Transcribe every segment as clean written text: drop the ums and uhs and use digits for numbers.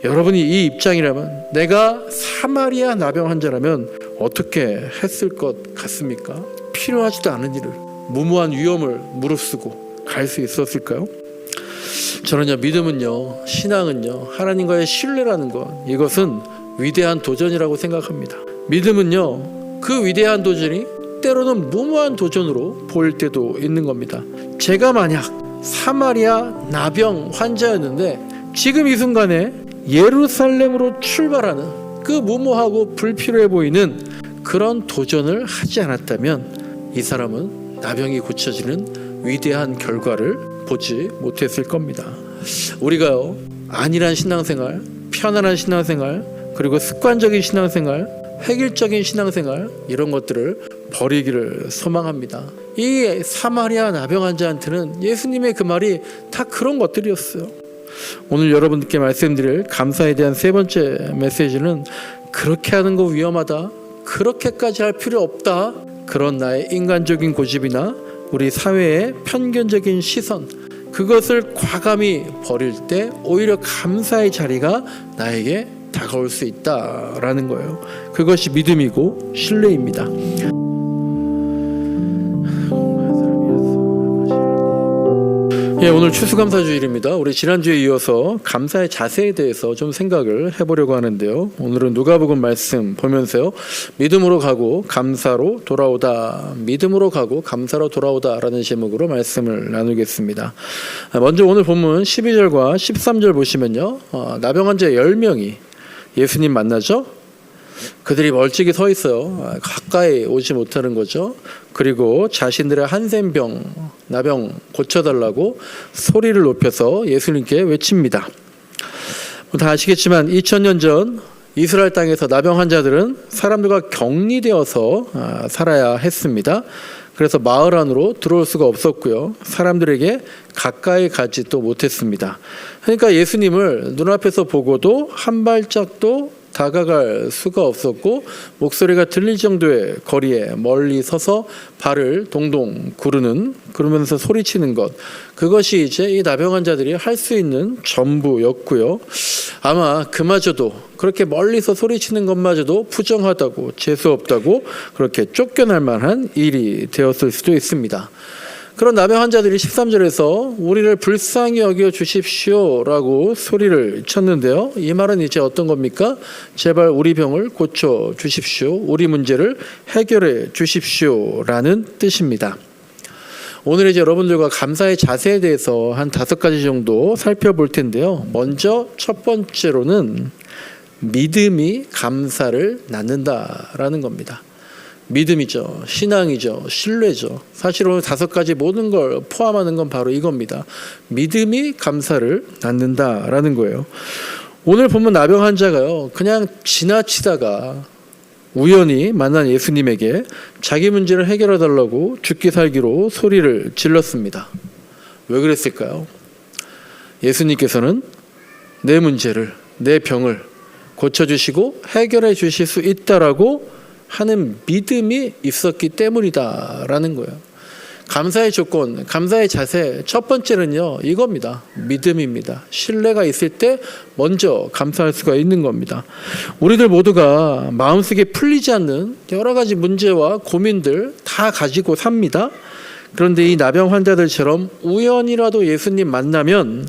여러분이 이 입장이라면, 내가 사마리아 나병 환자라면 어떻게 했을 것 같습니까? 필요하지도 않은 일을, 무모한 위험을 무릅쓰고 갈 수 있었을까요? 저는요, 믿음은요, 신앙은요, 하나님과의 신뢰라는 것, 이것은 위대한 도전이라고 생각합니다. 믿음은요, 그 위대한 도전이 때로는 무모한 도전으로 보일 때도 있는 겁니다. 제가 만약 사마리아 나병 환자였는데 지금 이 순간에 예루살렘으로 출발하는 그 무모하고 불필요해 보이는 그런 도전을 하지 않았다면 이 사람은 나병이 고쳐지는 위대한 결과를 보지 못했을 겁니다. 우리가요, 안일한 신앙생활, 편안한 신앙생활, 그리고 습관적인 신앙생활, 획일적인 신앙생활, 이런 것들을 버리기를 소망합니다. 이 사마리아 나병 환자한테는 예수님의 그 말이 다 그런 것들이었어요. 오늘 여러분께 말씀드릴 감사에 대한 세 번째 메시지는, 그렇게 하는 거 위험하다, 그렇게까지 할 필요 없다, 그런 나의 인간적인 고집이나 우리 사회의 편견적인 시선, 그것을 과감히 버릴 때 오히려 감사의 자리가 나에게 다가올 수 있다라는 거예요. 그것이 믿음이고 신뢰입니다. 오늘 추수감사주일입니다. 우리 지난주에 이어서 감사의 자세에 대해서 좀 생각을 해보려고 하는데요. 오늘은 누가복음 말씀 보면서요, 믿음으로 가고 감사로 돌아오다, 믿음으로 가고 감사로 돌아오다 라는 제목으로 말씀을 나누겠습니다. 먼저 오늘 본문 12절과 13절 보시면요, 나병 환자 10명이 예수님 만나죠. 그들이 멀찍이 서 있어요. 가까이 오지 못하는 거죠. 그리고 자신들의 한센병, 나병 고쳐달라고 소리를 높여서 예수님께 외칩니다. 다 아시겠지만 2000년 전 이스라엘 땅에서 나병 환자들은 사람들과 격리되어서 살아야 했습니다. 그래서 마을 안으로 들어올 수가 없었고요, 사람들에게 가까이 가지도 못했습니다. 그러니까 예수님을 눈앞에서 보고도 한 발짝도 다가갈 수가 없었고, 목소리가 들릴 정도의 거리에 멀리 서서 발을 동동 구르면서 소리치는 것, 그것이 이제 이 나병 환자들이 할 수 있는 전부였고요. 아마 그마저도, 그렇게 멀리서 소리치는 것마저도 부정하다고, 재수없다고 그렇게 쫓겨날 만한 일이 되었을 수도 있습니다. 그런 나병 환자들이 13절에서 우리를 불쌍히 여겨 주십시오 라고 소리를 쳤는데요, 이 말은 이제 어떤 겁니까? 제발 우리 병을 고쳐 주십시오, 우리 문제를 해결해 주십시오 라는 뜻입니다. 오늘 이제 여러분들과 감사의 자세에 대해서 한 5가지 정도 살펴볼 텐데요. 먼저 첫 번째로는 믿음이 감사를 낳는다라는 겁니다. 믿음이죠, 신앙이죠, 신뢰죠. 사실 오늘 5가지 모든 걸 포함하는 건 바로 이겁니다. 믿음이 감사를 낳는다라는 거예요. 오늘 보면 나병 환자가요, 그냥 지나치다가 우연히 만난 예수님에게 자기 문제를 해결해 달라고 죽기 살기로 소리를 질렀습니다. 왜 그랬을까요? 예수님께서는 내 문제를, 내 병을 고쳐주시고 해결해 주실 수 있다라고 하는 믿음이 있었기 때문이다라는 거예요. 감사의 조건, 감사의 자세, 첫 번째는요, 이겁니다. 믿음입니다. 신뢰가 있을 때 먼저 감사할 수가 있는 겁니다. 우리들 모두가 마음속에 풀리지 않는 여러 가지 문제와 고민들 다 가지고 삽니다. 그런데 이 나병 환자들처럼 우연이라도 예수님 만나면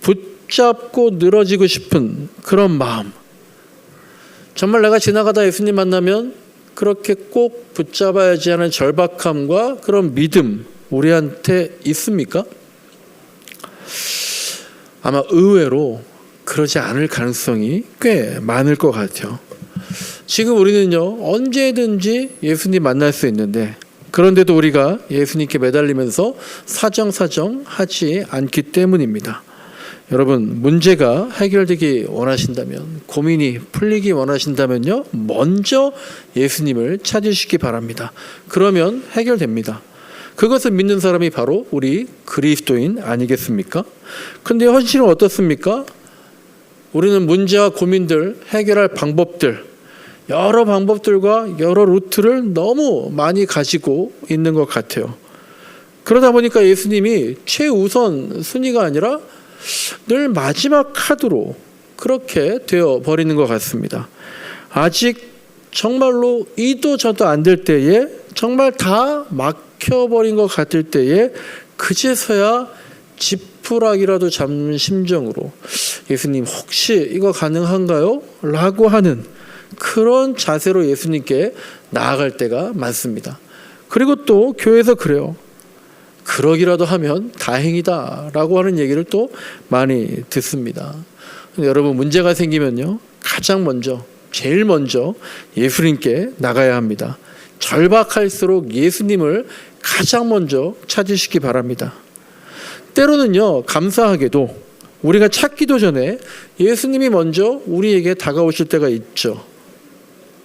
붙잡고 늘어지고 싶은 그런 마음, 정말 내가 지나가다 예수님 만나면 그렇게 꼭 붙잡아야지 하는 절박함과 그런 믿음 우리한테 있습니까? 아마 의외로 그러지 않을 가능성이 꽤 많을 것 같아요. 지금 우리는요, 언제든지 예수님 만날 수 있는데, 그런데도 우리가 예수님께 매달리면서 사정사정 하지 않기 때문입니다. 여러분, 문제가 해결되기 원하신다면, 고민이 풀리기 원하신다면요, 먼저 예수님을 찾으시기 바랍니다. 그러면 해결됩니다. 그것을 믿는 사람이 바로 우리 그리스도인 아니겠습니까? 근데 현실은 어떻습니까? 우리는 문제와 고민들, 해결할 방법들, 여러 방법들과 여러 루트를 너무 많이 가지고 있는 것 같아요. 그러다 보니까 예수님이 최우선 순위가 아니라 늘 마지막 카드로, 그렇게 되어 버리는 것 같습니다. 아직 정말로 이도 저도 안 될 때에, 정말 다 막혀버린 것 같을 때에 그제서야 지푸라기라도 잡는 심정으로 예수님 혹시 이거 가능한가요? 라고 하는 그런 자세로 예수님께 나아갈 때가 많습니다. 그리고 또 교회에서 그래요. 그러기라도 하면 다행이다 라고 하는 얘기를 또 많이 듣습니다. 여러분, 문제가 생기면요, 가장 먼저, 제일 먼저 예수님께 나가야 합니다. 절박할수록 예수님을 가장 먼저 찾으시기 바랍니다. 때로는요, 감사하게도 우리가 찾기도 전에 예수님이 먼저 우리에게 다가오실 때가 있죠.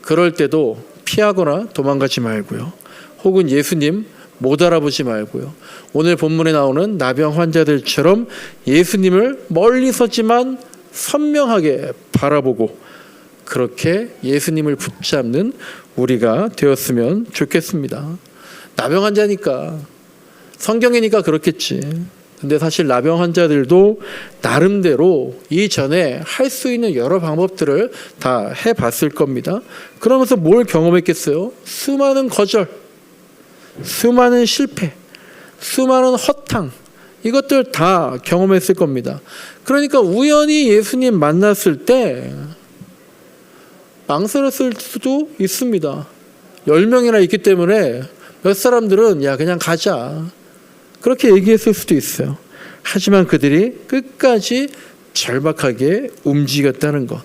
그럴 때도 피하거나 도망가지 말고요. 혹은 예수님 못 알아보지 말고요. 오늘 본문에 나오는 나병 환자들처럼 예수님을 멀리서지만 선명하게 바라보고 그렇게 예수님을 붙잡는 우리가 되었으면 좋겠습니다. 나병 환자니까, 성경이니까 그렇겠지. 근데 사실 나병 환자들도 나름대로 이전에 할 수 있는 여러 방법들을 다 해봤을 겁니다. 그러면서 뭘 경험했겠어요? 수많은 거절, 수많은 실패, 수많은 허탕, 이것들 다 경험했을 겁니다. 그러니까 우연히 예수님 만났을 때 망설였을 수도 있습니다. 10명이나 있기 때문에 몇 사람들은 야 그냥 가자 그렇게 얘기했을 수도 있어요. 하지만 그들이 끝까지 절박하게 움직였다는 것,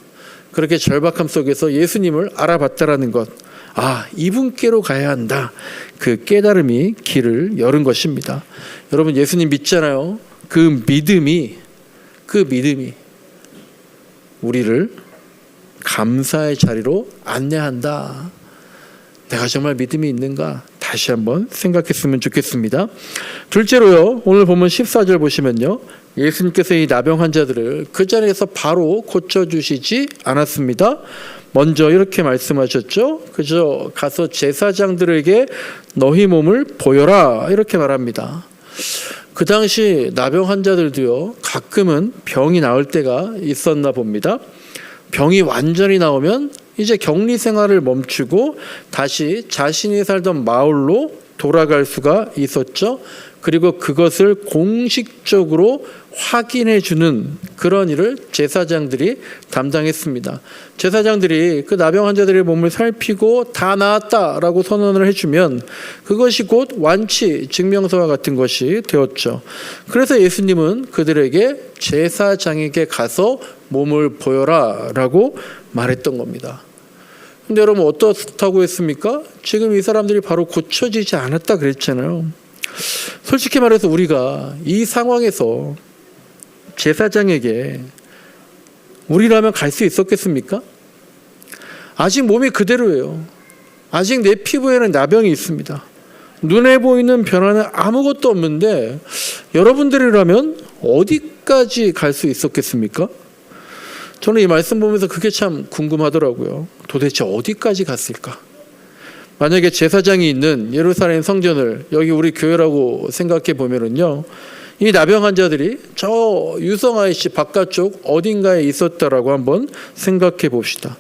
그렇게 절박함 속에서 예수님을 알아봤다라는 것, 아, 이분께로 가야 한다, 그 깨달음이 길을 열은 것입니다. 여러분, 예수님 믿잖아요. 그 믿음이 우리를 감사의 자리로 안내한다. 내가 정말 믿음이 있는가? 다시 한번 생각했으면 좋겠습니다. 둘째로요, 오늘 보면 14절 보시면요, 예수님께서 이 나병 환자들을 그 자리에서 바로 고쳐주시지 않았습니다. 먼저 이렇게 말씀하셨죠. 그저 가서 제사장들에게 너희 몸을 보여라 이렇게 말합니다. 그 당시 나병 환자들도요, 가끔은 병이 나을 때가 있었나 봅니다. 병이 완전히 나오면 이제 격리 생활을 멈추고 다시 자신이 살던 마을로 돌아갈 수가 있었죠. 그리고 그것을 공식적으로 확인해 주는 그런 일을 제사장들이 담당했습니다. 제사장들이 그 나병 환자들의 몸을 살피고 다 나았다라고 선언을 해주면 그것이 곧 완치 증명서와 같은 것이 되었죠. 그래서 예수님은 그들에게 제사장에게 가서 몸을 보여라 라고 말했던 겁니다. 근데 여러분, 어떻다고 했습니까? 지금 이 사람들이 바로 고쳐지지 않았다 그랬잖아요. 솔직히 말해서 우리가 이 상황에서 제사장에게 우리라면 갈 수 있었겠습니까? 아직 몸이 그대로예요. 아직 내 피부에는 나병이 있습니다. 눈에 보이는 변화는 아무것도 없는데 여러분들이라면 어디까지 갈 수 있었겠습니까? 저는 이 말씀 보면서 그게 참 궁금하더라고요. 도대체 어디까지 갔을까? 만약에 제사장이 있는 예루살렘 성전을 여기 우리 교회라고 생각해 보면은요, 이 나병 환자들이 저 유성아이씨 바깥쪽 어딘가에 있었다라고 한번 생각해 봅시다.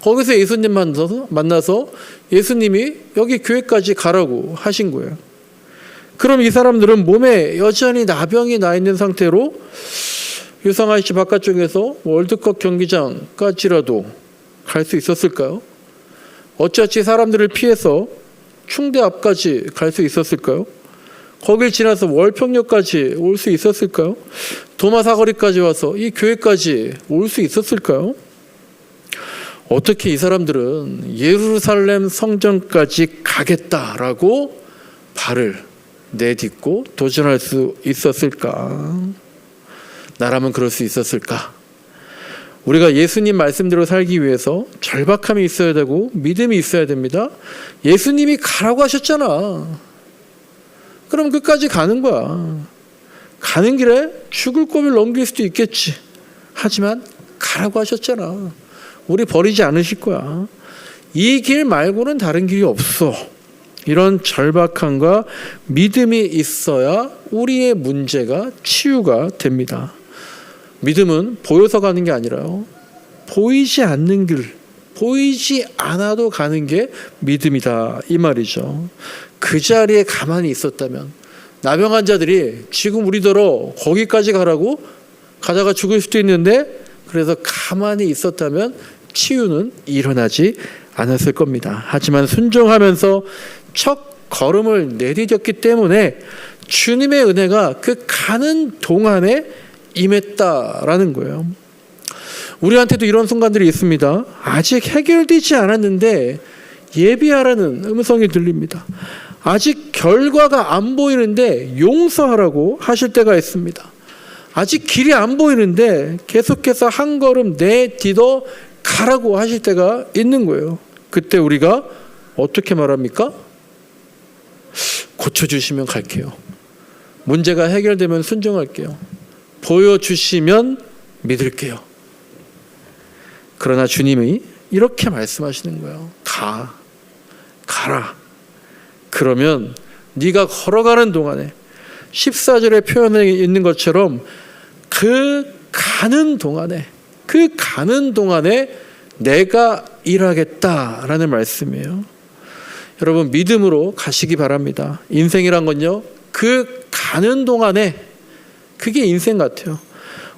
거기서 예수님 만나서 예수님이 여기 교회까지 가라고 하신 거예요. 그럼 이 사람들은 몸에 여전히 나병이 나 있는 상태로 유성아이씨 바깥쪽에서 월드컵 경기장까지라도 갈 수 있었을까요? 어찌어찌 사람들을 피해서 충대 앞까지 갈 수 있었을까요? 거길 지나서 월평역까지 올 수 있었을까요? 도마 사거리까지 와서 이 교회까지 올 수 있었을까요? 어떻게 이 사람들은 예루살렘 성전까지 가겠다라고 발을 내딛고 도전할 수 있었을까? 나라면 그럴 수 있었을까? 우리가 예수님 말씀대로 살기 위해서 절박함이 있어야 되고 믿음이 있어야 됩니다. 예수님이 가라고 하셨잖아. 그럼 끝까지 가는 거야. 가는 길에 죽을 꼬리를 넘길 수도 있겠지. 하지만 가라고 하셨잖아. 우리 버리지 않으실 거야. 이 길 말고는 다른 길이 없어. 이런 절박함과 믿음이 있어야 우리의 문제가 치유가 됩니다. 믿음은 보여서 가는 게 아니라요, 보이지 않는 길, 보이지 않아도 가는 게 믿음이다 이 말이죠. 그 자리에 가만히 있었다면 나병 환자들이 지금 우리더러 거기까지 가다가 죽을 수도 있는데 그래서 가만히 있었다면 치유는 일어나지 않았을 겁니다. 하지만 순종하면서 첫 걸음을 내디뎠기 때문에 주님의 은혜가 그 가는 동안에 임했다라는 거예요. 우리한테도 이런 순간들이 있습니다. 아직 해결되지 않았는데 예비하라는 음성이 들립니다. 아직 결과가 안 보이는데 용서하라고 하실 때가 있습니다. 아직 길이 안 보이는데 계속해서 한 걸음 내디뎌 가라고 하실 때가 있는 거예요. 그때 우리가 어떻게 말합니까? 고쳐주시면 갈게요. 문제가 해결되면 순종할게요. 보여주시면 믿을게요. 그러나 주님이 이렇게 말씀하시는 거예요. 가라. 그러면 네가 걸어가는 동안에 14절의 표현에 있는 것처럼 그 가는 동안에 내가 일하겠다라는 말씀이에요. 여러분 믿음으로 가시기 바랍니다. 인생이란 건요. 그 가는 동안에 그게 인생 같아요.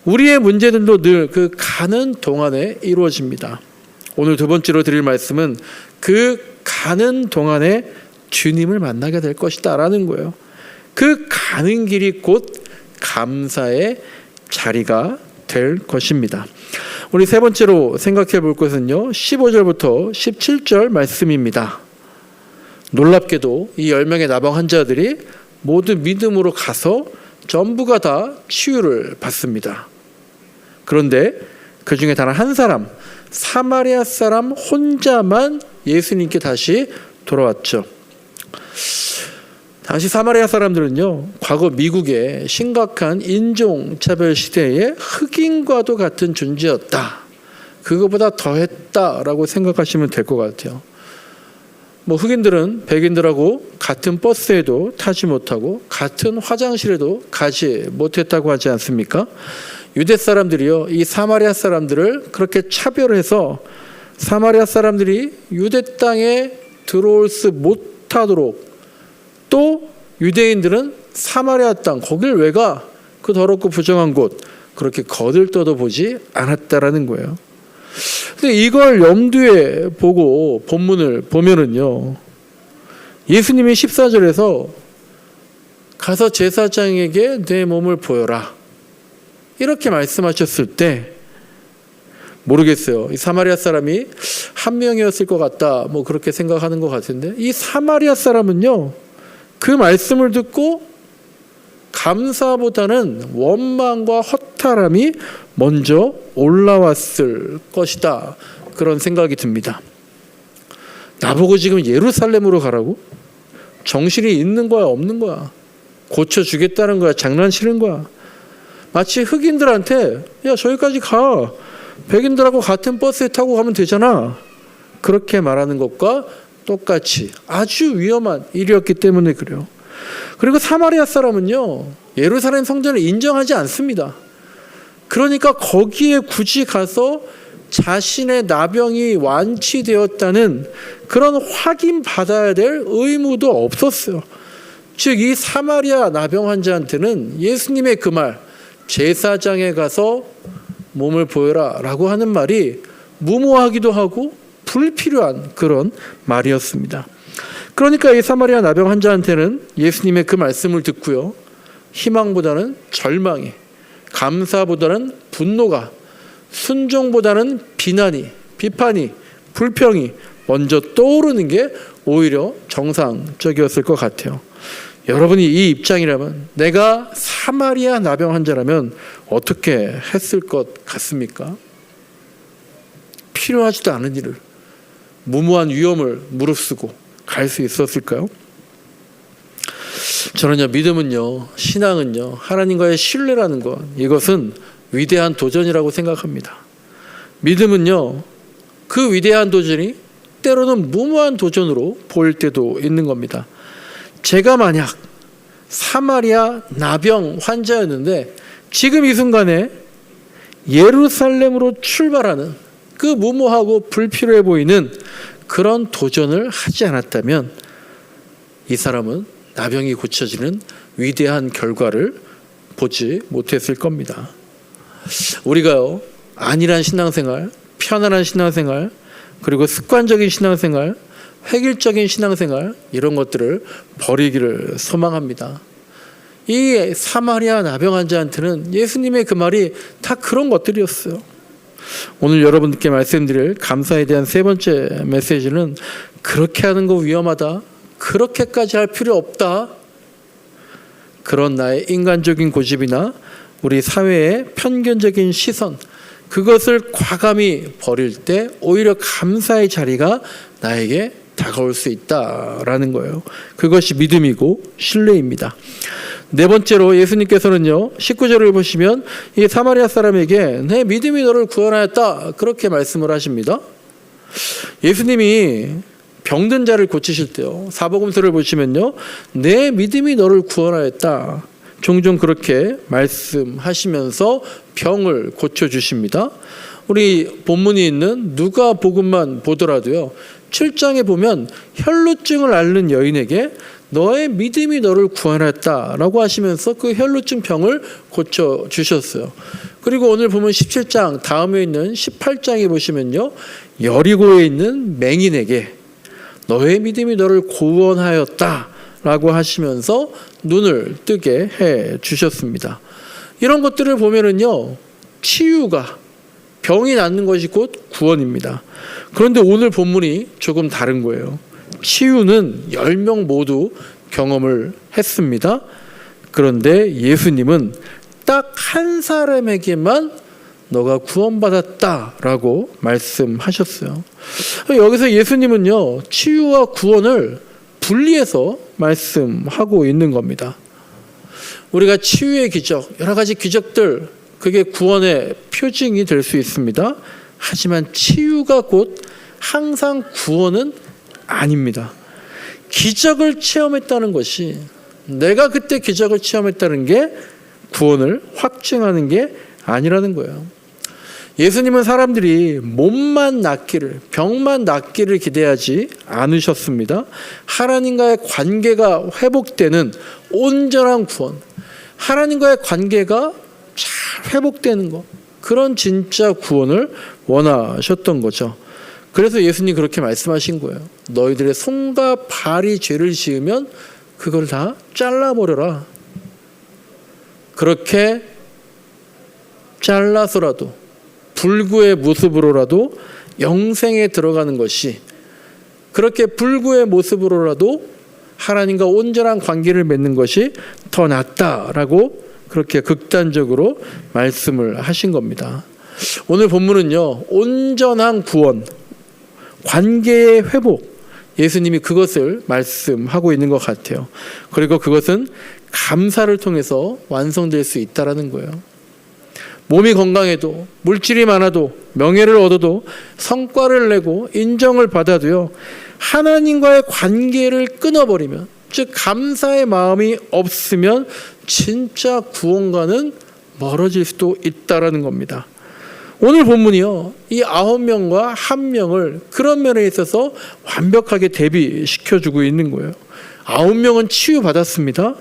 우리의 문제들도 늘 그 가는 동안에 이루어집니다. 오늘 두 번째로 드릴 말씀은 그 가는 동안에 주님을 만나게 될 것이다 라는 거예요. 그 가는 길이 곧 감사의 자리가 될 것입니다. 우리 세 번째로 생각해 볼 것은요. 15절부터 17절 말씀입니다. 놀랍게도 이 10명의 나병 환자들이 모두 믿음으로 가서 전부가 다 치유를 받습니다. 그런데 그 중에 단 한 사람, 사마리아 사람 혼자만 예수님께 다시 돌아왔죠. 당시 사마리아 사람들은요, 과거 미국의 심각한 인종차별 시대에 흑인과도 같은 존재였다. 그거보다 더했다라고 생각하시면 될 것 같아요. 흑인들은 백인들하고 같은 버스에도 타지 못하고 같은 화장실에도 가지 못했다고 하지 않습니까? 유대 사람들이요, 이 사마리아 사람들을 그렇게 차별해서 사마리아 사람들이 유대 땅에 들어올 수 못하도록, 또 유대인들은 사마리아 땅, 거길 왜 가? 그 더럽고 부정한 곳, 그렇게 거들떠도 보지 않았다라는 거예요. 근데 이걸 염두에 보고 본문을 보면은요, 예수님이 14절에서 가서 제사장에게 내 몸을 보여라 이렇게 말씀하셨을 때 모르겠어요. 이 사마리아 사람이 한 명이었을 것 같다, 그렇게 생각하는 것 같은데, 이 사마리아 사람은요, 그 말씀을 듣고 감사보다는 원망과 허탈함이 먼저 올라왔을 것이다, 그런 생각이 듭니다. 나보고 지금 예루살렘으로 가라고? 정신이 있는 거야, 없는 거야? 고쳐주겠다는 거야, 장난치는 거야? 마치 흑인들한테 야, 저기까지 가, 백인들하고 같은 버스에 타고 가면 되잖아, 그렇게 말하는 것과 똑같이 아주 위험한 일이었기 때문에 그래요. 그리고 사마리아 사람은요, 예루살렘 성전을 인정하지 않습니다. 그러니까 거기에 굳이 가서 자신의 나병이 완치되었다는 그런 확인받아야 될 의무도 없었어요. 즉 이 사마리아 나병 환자한테는 예수님의 그 말, 제사장에 가서 몸을 보여라 라고 하는 말이 무모하기도 하고 불필요한 그런 말이었습니다. 그러니까 이 사마리아 나병 환자한테는 예수님의 그 말씀을 듣고요, 희망보다는 절망이, 감사보다는 분노가, 순종보다는 비난이, 비판이, 불평이 먼저 떠오르는 게 오히려 정상적이었을 것 같아요. 여러분이 이 입장이라면, 내가 사마리아 나병 환자라면 어떻게 했을 것 같습니까? 필요하지도 않은 일을, 무모한 위험을 무릅쓰고 갈 수 있었을까요? 저는요, 믿음은요, 신앙은요, 하나님과의 신뢰라는 것, 이것은 위대한 도전이라고 생각합니다. 믿음은요, 그 위대한 도전이 때로는 무모한 도전으로 보일 때도 있는 겁니다. 제가 만약 사마리아 나병 환자였는데 지금 이 순간에 예루살렘으로 출발하는 그 무모하고 불필요해 보이는 그런 도전을 하지 않았다면 이 사람은 나병이 고쳐지는 위대한 결과를 보지 못했을 겁니다. 우리가요, 안일한 신앙생활, 편안한 신앙생활, 그리고 습관적인 신앙생활, 획일적인 신앙생활, 이런 것들을 버리기를 소망합니다. 이 사마리아 나병 환자한테는 예수님의 그 말이 다 그런 것들이었어요. 오늘 여러분께 말씀드릴 감사에 대한 세 번째 메시지는 그렇게 하는 거 위험하다, 그렇게까지 할 필요 없다, 그런 나의 인간적인 고집이나 우리 사회의 편견적인 시선, 그것을 과감히 버릴 때 오히려 감사의 자리가 나에게 다가올 수 있다라는 거예요. 그것이 믿음이고 신뢰입니다. 네 번째로 예수님께서는요, 19절을 보시면 이 사마리아 사람에게 내 믿음이 너를 구원하였다, 그렇게 말씀을 하십니다. 예수님이 병든 자를 고치실 때요, 사복음서를 보시면요, 내 믿음이 너를 구원하였다, 종종 그렇게 말씀하시면서 병을 고쳐주십니다. 우리 본문이 있는 누가복음만 보더라도요, 7장에 보면 혈루증을 앓는 여인에게 너의 믿음이 너를 구원했다라고 하시면서 그 혈루증 병을 고쳐주셨어요. 그리고 오늘 보면 17장 다음에 있는 18장에 보시면요, 여리고에 있는 맹인에게 너의 믿음이 너를 구원하였다라고 하시면서 눈을 뜨게 해 주셨습니다. 이런 것들을 보면은요, 치유가, 병이 낫는 것이 곧 구원입니다. 그런데 오늘 본문이 조금 다른 거예요. 치유는 10명 모두 경험을 했습니다. 그런데 예수님은 딱 한 사람에게만 너가 구원받았다라고 말씀하셨어요. 여기서 예수님은요, 치유와 구원을 분리해서 말씀하고 있는 겁니다. 우리가 치유의 기적, 여러 가지 기적들, 그게 구원의 표징이 될 수 있습니다. 하지만 치유가 곧 항상 구원은 아닙니다. 기적을 체험했다는 것이, 내가 그때 기적을 체험했다는 게 구원을 확증하는 게 아니라는 거예요. 예수님은 사람들이 몸만 낫기를, 병만 낫기를 기대하지 않으셨습니다. 하나님과의 관계가 회복되는 온전한 구원, 하나님과의 관계가 잘 회복되는 것, 그런 진짜 구원을 원하셨던 거죠. 그래서 예수님 그렇게 말씀하신 거예요. 너희들의 손과 발이 죄를 지으면 그걸 다 잘라버려라. 그렇게 잘라서라도, 불구의 모습으로라도 영생에 들어가는 것이, 그렇게 불구의 모습으로라도 하나님과 온전한 관계를 맺는 것이 더 낫다라고 그렇게 극단적으로 말씀을 하신 겁니다. 오늘 본문은요, 온전한 구원, 관계의 회복, 예수님이 그것을 말씀하고 있는 것 같아요. 그리고 그것은 감사를 통해서 완성될 수 있다라는 거예요. 몸이 건강해도, 물질이 많아도, 명예를 얻어도, 성과를 내고 인정을 받아도요, 하나님과의 관계를 끊어버리면, 즉 감사의 마음이 없으면 진짜 구원과는 멀어질 수도 있다라는 겁니다. 오늘 본문이요, 이 9명과 1명을 그런 면에 있어서 완벽하게 대비시켜주고 있는 거예요. 9명은 치유받았습니다.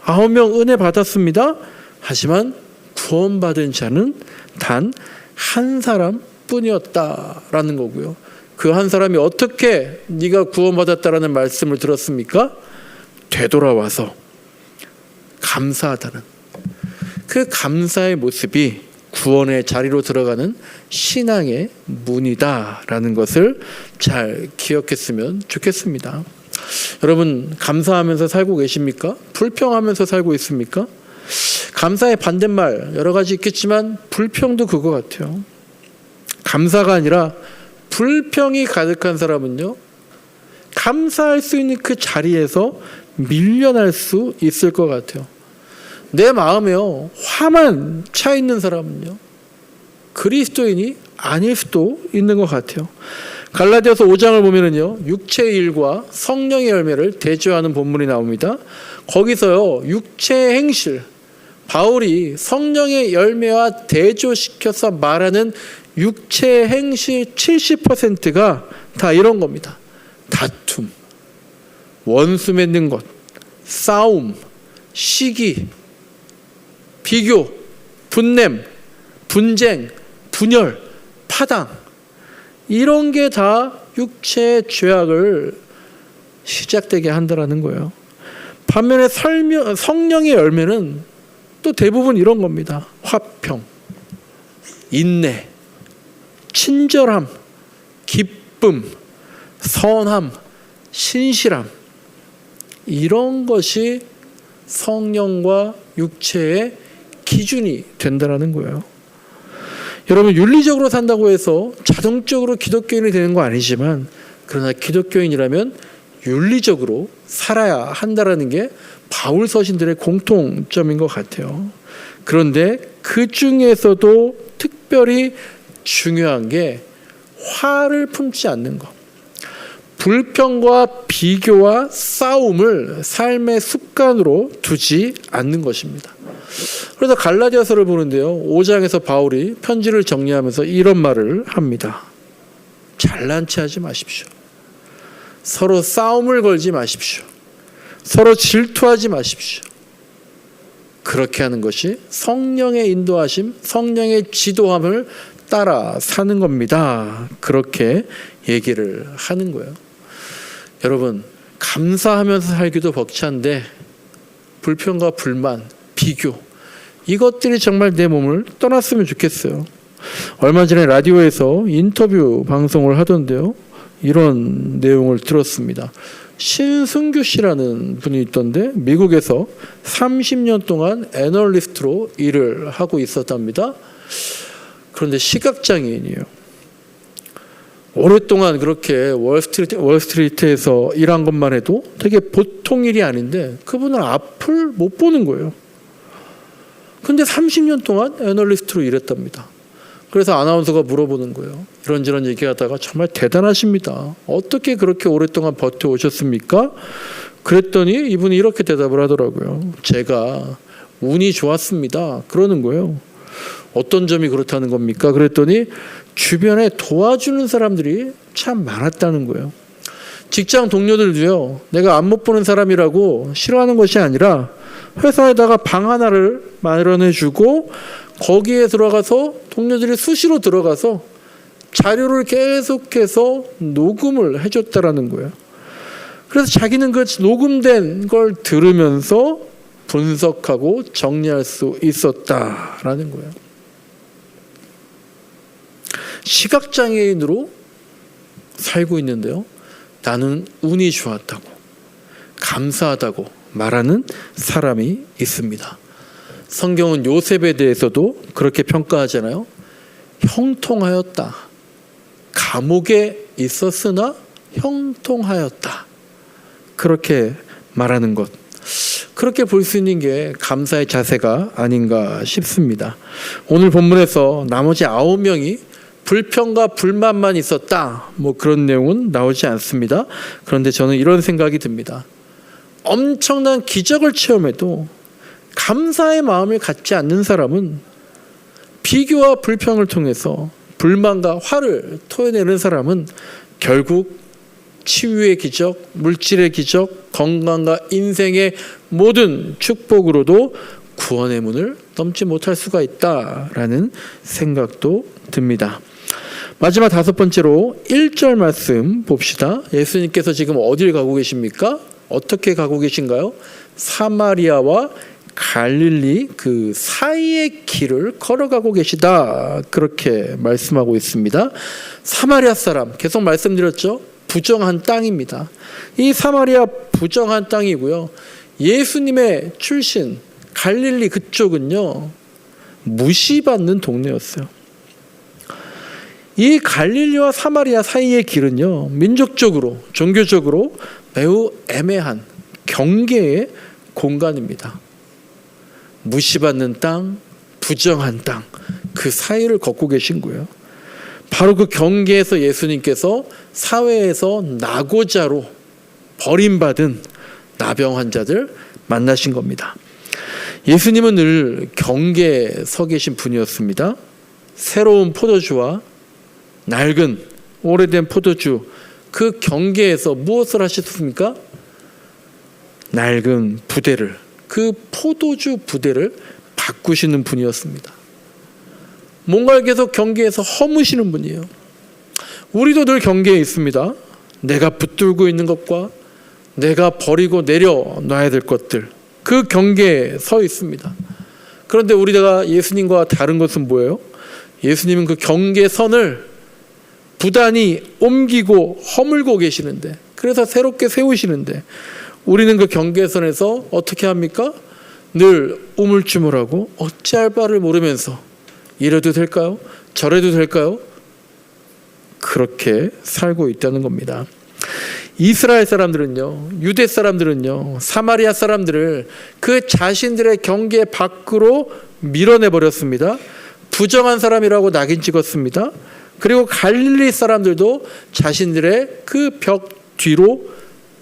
9명 은혜 받았습니다. 하지만 구원받은 자는 단 한 사람뿐이었다라는 거고요. 그 한 사람이 어떻게 네가 구원받았다라는 말씀을 들었습니까? 되돌아와서 감사하다는 그 감사의 모습이 구원의 자리로 들어가는 신앙의 문이다라는 것을 잘 기억했으면 좋겠습니다. 여러분, 감사하면서 살고 계십니까? 불평하면서 살고 있습니까? 감사의 반대말 여러 가지 있겠지만 불평도 그거 같아요. 감사가 아니라 불평이 가득한 사람은요, 감사할 수 있는 그 자리에서 밀려날 수 있을 것 같아요. 내 마음에요, 화만 차 있는 사람은요, 그리스도인이 아닐 수도 있는 것 같아요. 갈라디아서 5장을 보면은요, 육체의 일과 성령의 열매를 대조하는 본문이 나옵니다. 거기서요, 육체의 행실, 바울이 성령의 열매와 대조시켜서 말하는 육체의 행실 70%가 다 이런 겁니다. 다툼, 원수 맺는 것, 싸움, 시기, 비교, 분냄, 분쟁, 분열, 파당, 이런 게 다 육체의 죄악을 시작되게 한다라는 거예요. 반면에 성령의 열매는 또 대부분 이런 겁니다. 화평, 인내, 친절함, 기쁨, 선함, 신실함, 이런 것이 성령과 육체의 기준이 된다는 거예요. 여러분, 윤리적으로 산다고 해서 자동적으로 기독교인이 되는 거 아니지만, 그러나 기독교인이라면 윤리적으로 살아야 한다는 게 바울 서신들의 공통점인 것 같아요. 그런데 그 중에서도 특별히 중요한 게 화를 품지 않는 것, 불평과 비교와 싸움을 삶의 습관으로 두지 않는 것입니다. 그래서 갈라디아서를 보는데요, 5장에서 바울이 편지를 정리하면서 이런 말을 합니다. 잘난 체 하지 마십시오. 서로 싸움을 걸지 마십시오. 서로 질투하지 마십시오. 그렇게 하는 것이 성령의 인도하심, 성령의 지도함을 따라 사는 겁니다. 그렇게 얘기를 하는 거예요. 여러분, 감사하면서 살기도 벅찬데 불평과 불만, 비교, 이것들이 정말 내 몸을 떠났으면 좋겠어요. 얼마 전에 라디오에서 인터뷰 방송을 하던데요, 이런 내용을 들었습니다. 신승규 씨라는 분이 있던데 미국에서 30년 동안 애널리스트로 일을 하고 있었답니다. 그런데 시각장애인이에요. 오랫동안 그렇게 월스트리트에서 일한 것만 해도 되게 보통 일이 아닌데 그분은 앞을 못 보는 거예요. 근데 30년 동안 애널리스트로 일했답니다. 그래서 아나운서가 물어보는 거예요. 이런저런 얘기하다가 정말 대단하십니다. 어떻게 그렇게 오랫동안 버텨오셨습니까? 그랬더니 이분이 이렇게 대답을 하더라고요. 제가 운이 좋았습니다. 그러는 거예요. 어떤 점이 그렇다는 겁니까? 그랬더니 주변에 도와주는 사람들이 참 많았다는 거예요. 직장 동료들도요, 내가 안 못 보는 사람이라고 싫어하는 것이 아니라 회사에다가 방 하나를 마련해주고 거기에 들어가서 동료들이 수시로 들어가서 자료를 계속해서 녹음을 해줬다라는 거예요. 그래서 자기는 그 녹음된 걸 들으면서 분석하고 정리할 수 있었다라는 거예요. 시각장애인으로 살고 있는데요, 나는 운이 좋았다고, 감사하다고 말하는 사람이 있습니다. 성경은 요셉에 대해서도 그렇게 평가하잖아요. 형통하였다. 감옥에 있었으나 형통하였다. 그렇게 말하는 것. 그렇게 볼 수 있는 게 감사의 자세가 아닌가 싶습니다. 오늘 본문에서 나머지 9명이 불평과 불만만 있었다, 뭐 그런 내용은 나오지 않습니다. 그런데 저는 이런 생각이 듭니다. 엄청난 기적을 체험해도 감사의 마음을 갖지 않는 사람은 비교와 불평을 통해서 불만과 화를 토해내는 사람은 결국 치유의 기적, 물질의 기적, 건강과 인생의 모든 축복으로도 구원의 문을 넘지 못할 수가 있다라는 생각도 듭니다. 마지막 5번째로 1절 말씀 봅시다. 예수님께서 지금 어딜 가고 계십니까? 어떻게 가고 계신가요? 사마리아와 갈릴리 그 사이의 길을 걸어가고 계시다, 그렇게 말씀하고 있습니다. 사마리아 사람, 계속 말씀드렸죠? 부정한 땅입니다. 이 사마리아 부정한 땅이고요, 예수님의 출신 갈릴리 그쪽은요, 무시받는 동네였어요. 이 갈릴리와 사마리아 사이의 길은요, 민족적으로, 종교적으로 매우 애매한 경계의 공간입니다. 무시받는 땅, 부정한 땅, 그 사이를 걷고 계신 거예요. 바로 그 경계에서 예수님께서 사회에서 낙오자로 버림받은 나병 환자들 만나신 겁니다. 예수님은 늘 경계에 서 계신 분이었습니다. 새로운 포도주와 낡은 오래된 포도주, 그 경계에서 무엇을 하셨습니까? 낡은 부대를, 그 포도주 부대를 바꾸시는 분이었습니다. 뭔가를 계속 경계에서 허무시는 분이에요. 우리도 늘 경계에 있습니다. 내가 붙들고 있는 것과 내가 버리고 내려놔야 될 것들, 그 경계에 서 있습니다. 그런데 우리가 예수님과 다른 것은 뭐예요? 예수님은 그 경계선을 부단히 옮기고 허물고 계시는데, 그래서 새롭게 세우시는데, 우리는 그 경계선에서 어떻게 합니까? 늘 우물쭈물하고 어찌할 바를 모르면서 이래도 될까요? 저래도 될까요? 그렇게 살고 있다는 겁니다. 이스라엘 사람들은요, 유대 사람들은요, 사마리아 사람들을 그 자신들의 경계 밖으로 밀어내버렸습니다. 부정한 사람이라고 낙인 찍었습니다. 그리고 갈릴리 사람들도 자신들의 그 벽 뒤로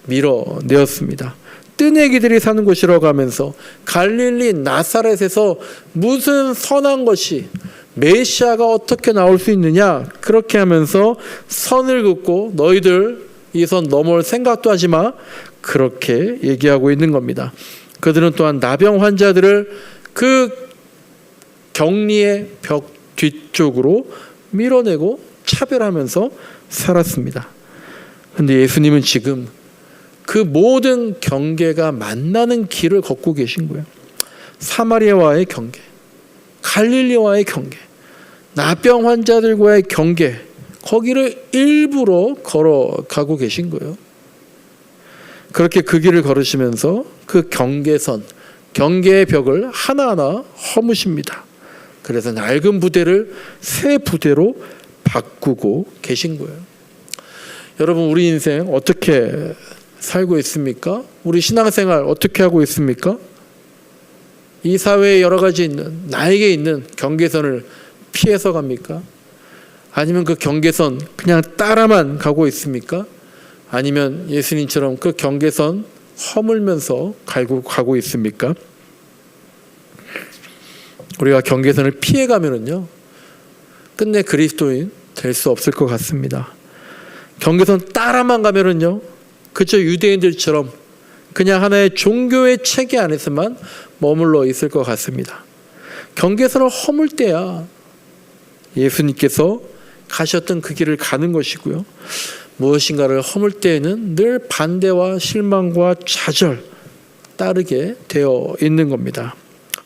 밀어내었습니다. 뜨내기들이 사는 곳이라고 하면서 갈릴리 나사렛에서 무슨 선한 것이, 메시아가 어떻게 나올 수 있느냐, 그렇게 하면서 선을 긋고 너희들 이 선 넘어올 생각도 하지 마, 그렇게 얘기하고 있는 겁니다. 그들은 또한 나병 환자들을 그 격리의 벽 뒤쪽으로 밀어내고 차별하면서 살았습니다. 그런데 예수님은 지금 그 모든 경계가 만나는 길을 걷고 계신 거예요. 사마리아와의 경계, 갈릴리와의 경계, 나병 환자들과의 경계, 거기를 일부러 걸어가고 계신 거예요. 그렇게 그 길을 걸으시면서 그 경계선, 경계의 벽을 하나하나 허무십니다. 그래서 낡은 부대를 새 부대로 바꾸고 계신 거예요. 여러분, 우리 인생 어떻게 살고 있습니까? 우리 신앙생활 어떻게 하고 있습니까? 이 사회에 여러 가지 있는, 나에게 있는 경계선을 피해서 갑니까? 아니면 그 경계선 그냥 따라만 가고 있습니까? 아니면 예수님처럼 그 경계선 허물면서 가고 있습니까? 우리가 경계선을 피해가면은요, 끝내 그리스도인 될 수 없을 것 같습니다. 경계선 따라만 가면은요, 그저 유대인들처럼 그냥 하나의 종교의 체계 안에서만 머물러 있을 것 같습니다. 경계선을 허물 때야 예수님께서 가셨던 그 길을 가는 것이고요, 무엇인가를 허물 때에는 늘 반대와 실망과 좌절 따르게 되어 있는 겁니다.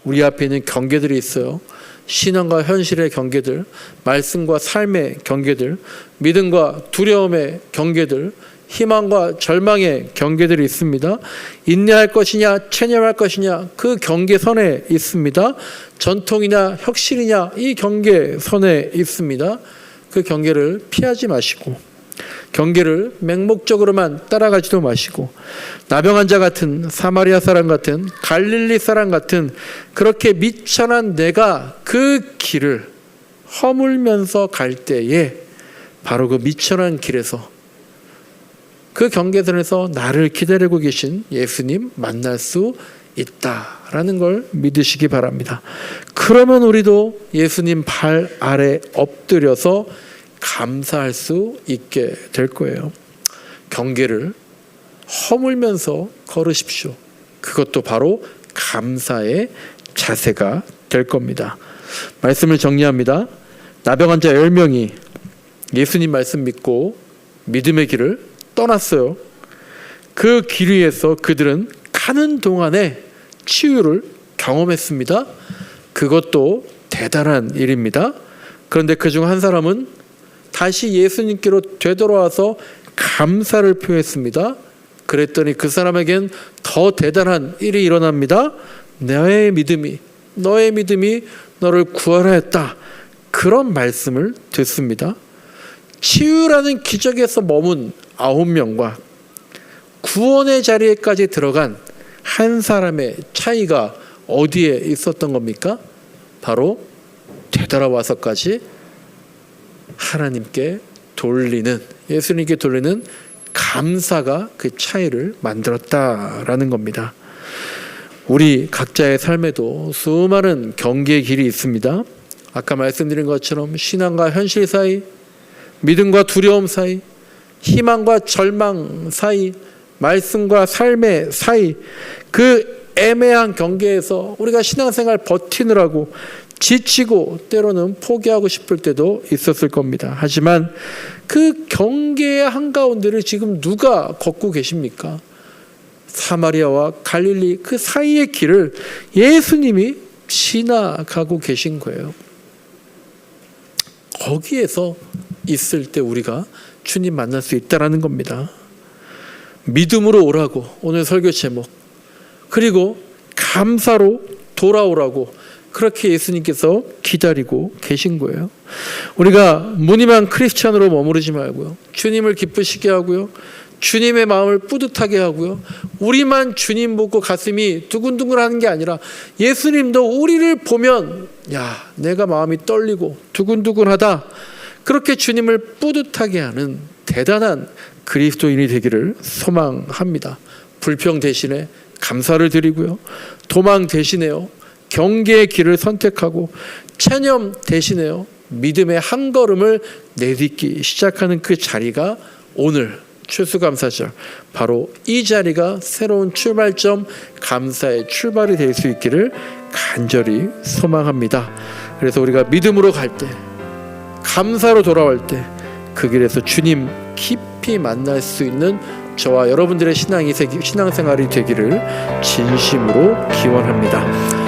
우리 앞에 있는 경계들이 있어요. 신앙과 현실의 경계들, 말씀과 삶의 경계들, 믿음과 두려움의 경계들, 희망과 절망의 경계들이 있습니다. 인내할 것이냐 체념할 것이냐, 그 경계선에 있습니다. 전통이냐 혁신이냐, 이 경계선에 있습니다. 그 경계를 피하지 마시고, 경계를 맹목적으로만 따라가지도 마시고, 나병 환자 같은, 사마리아 사람 같은, 갈릴리 사람 같은 그렇게 미천한 내가 그 길을 허물면서 갈 때에 바로 그 미천한 길에서, 그 경계선에서 나를 기다리고 계신 예수님 만날 수 있다라는 걸 믿으시기 바랍니다. 그러면 우리도 예수님 발 아래 엎드려서 감사할 수 있게 될 거예요. 경계를 허물면서 걸으십시오. 그것도 바로 감사의 자세가 될 겁니다. 말씀을 정리합니다. 나병 환자 10명이 예수님 말씀 믿고 믿음의 길을 떠났어요. 그 길 위에서 그들은 가는 동안에 치유를 경험했습니다. 그것도 대단한 일입니다. 그런데 그중 한 사람은 다시 예수님께로 되돌아와서 감사를 표했습니다. 그랬더니 그 사람에겐 더 대단한 일이 일어납니다. 너의 믿음이 너를 구원하였다. 그런 말씀을 듣습니다. 치유라는 기적에서 머문 9명과 구원의 자리에까지 들어간 한 사람의 차이가 어디에 있었던 겁니까? 바로 되돌아와서까지 하나님께 돌리는, 예수님께 돌리는 감사가 그 차이를 만들었다라는 겁니다. 우리 각자의 삶에도 수많은 경계의 길이 있습니다. 아까 말씀드린 것처럼 신앙과 현실 사이, 믿음과 두려움 사이, 희망과 절망 사이, 말씀과 삶의 사이, 그 애매한 경계에서 우리가 신앙생활 버티느라고 지치고 때로는 포기하고 싶을 때도 있었을 겁니다. 하지만 그 경계의 한가운데를 지금 누가 걷고 계십니까? 사마리아와 갈릴리 그 사이의 길을 예수님이 지나가고 계신 거예요. 거기에서 있을 때 우리가 주님 만날 수 있다라는 겁니다. 믿음으로 오라고 오늘 설교 제목, 그리고 감사로 돌아오라고 그렇게 예수님께서 기다리고 계신 거예요. 우리가 무늬만 크리스찬으로 머무르지 말고요, 주님을 기쁘시게 하고요, 주님의 마음을 뿌듯하게 하고요, 우리만 주님 보고 가슴이 두근두근 하는 게 아니라 예수님도 우리를 보면 야, 내가 마음이 떨리고 두근두근하다, 그렇게 주님을 뿌듯하게 하는 대단한 그리스도인이 되기를 소망합니다. 불평 대신에 감사를 드리고요, 도망 대신에요 경계의 길을 선택하고, 체념 대신에요 믿음의 한 걸음을 내딛기 시작하는 그 자리가 오늘 추수감사절, 바로 이 자리가 새로운 출발점, 감사의 출발이 될 수 있기를 간절히 소망합니다. 그래서 우리가 믿음으로 갈 때, 감사로 돌아올 때 그 길에서 주님 깊이 만날 수 있는 저와 여러분들의 신앙생활이 되기를 진심으로 기원합니다.